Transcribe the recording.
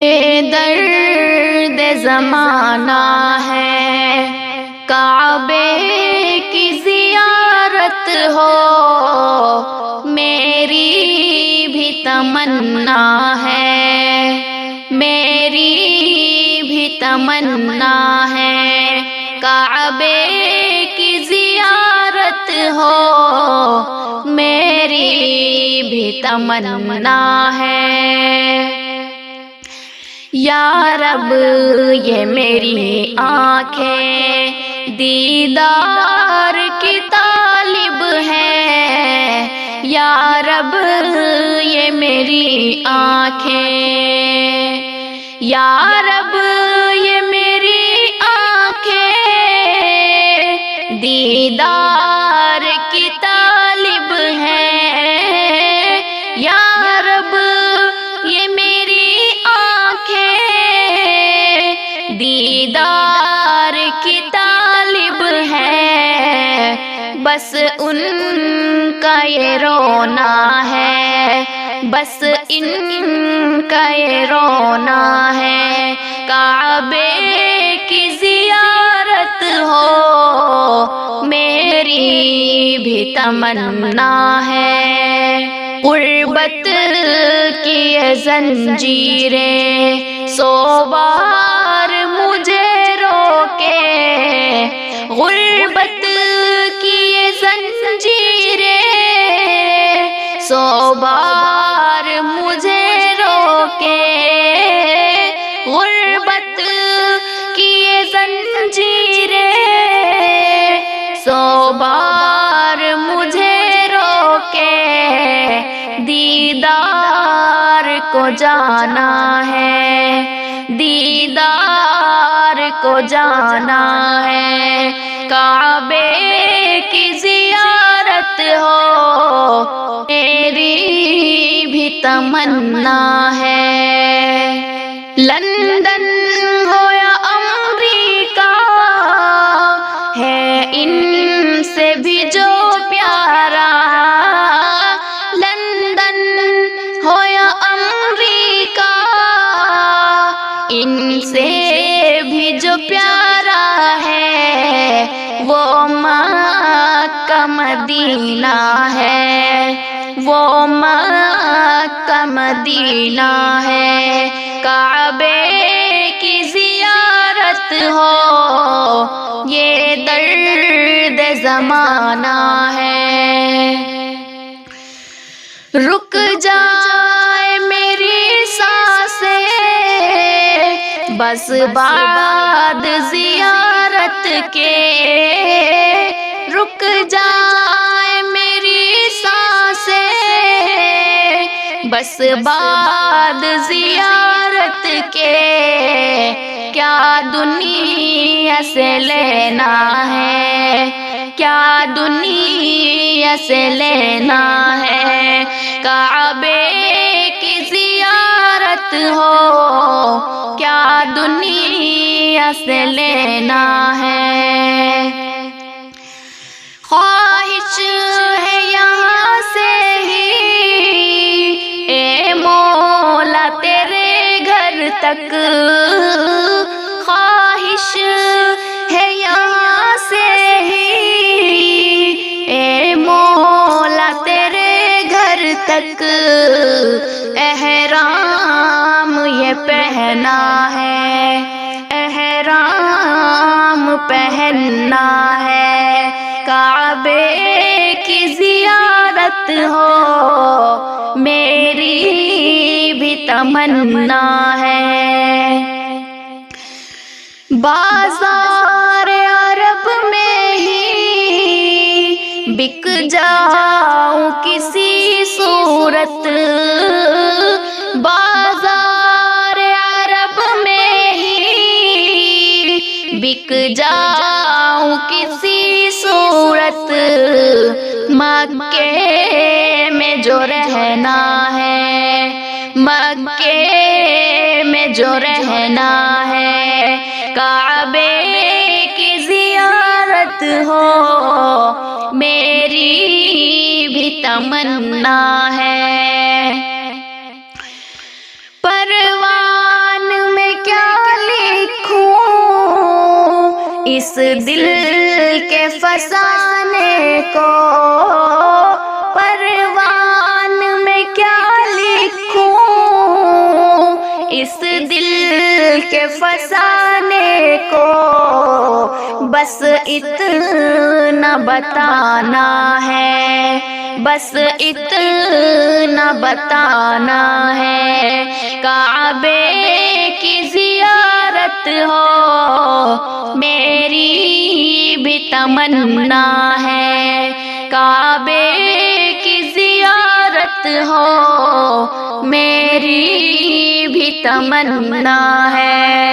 یہ درد زمانہ ہے، کعبے کی زیارت ہو، میری بھی تمنا ہے، میری بھی تمنا ہے، کعبے کی زیارت ہو، میری بھی تمنا ہے۔ یا رب یہ میری آنکھیں دیدار کی طالب ہے، یا رب یہ میری آنکھیں، یا رب یہ میری آنکھیں دیدار کی طالب ہے، یا رب یہ میری دیدار کی طالب ہے، بس ان کا یہ رونا ہے، بس ان کا یہ رونا ہے، کعبے کی زیارت ہو، میری بھی تمنا ہے۔ غربت کی یہ زنجیریں سو بار مجھے روکے، غربت کی یہ زنجیریں سو بار مجھے روکے، غربت کی یہ زنجیریں سو بار مجھے روکے، دیدار کو جانا ہے، دیدار کو جانا ہے، کعبے کی زیارت ہو، میری بھی تمنا ہے۔ لندن ہو یا امریکہ ہے ان سے بھی جو پیارا، لندن ہو یا امریکہ ان سے بھی جو پیارا ہے، وہ مکہ مدینہ ہے، وہ مکہ مدینہ ہے، کعبے کی زیارت ہو، یہ درد زمانہ ہے۔ رک جائے میری سانسیں بس بعد زیارت کے، رک جائے میری سانسیں بس بعد زیارت کے، کیا دنیا سے لینا ہے، کیا دنیا سے لینا ہے، کعبے کی زیارت ہو، کیا دنیا سے لینا ہے۔ خواہش ہے یہاں سے ہی اے مولا تیرے گھر تک، خواہش ہے یہاں سے ہی اے مولا تیرے گھر تک، احرام یہ پہنا ہے، احرام پہننا ہے، کعبے کی زیارت ہو، میری بھی تمنا ہے۔ بازار عرب میں ہی بک جاؤں کسی صورت، بازار عرب میں ہی بک جاؤں کسی صورت، مکے میں جو رہنا ہے، مکے میں جو رہنا ہے، کعبے کی زیارت ہو، میری بھی تمنا ہے۔ پروان اس دل کے فسانے کو پروان میں کیا لکھوں، اس دل کے فسانے کو بس اتنا بتانا ہے، بس اتنا بتانا ہے، کعبے کی زیارت ہو میری بھی تمنا ہے، کعبے کی زیارت ہو میری بھی تمنا ہے۔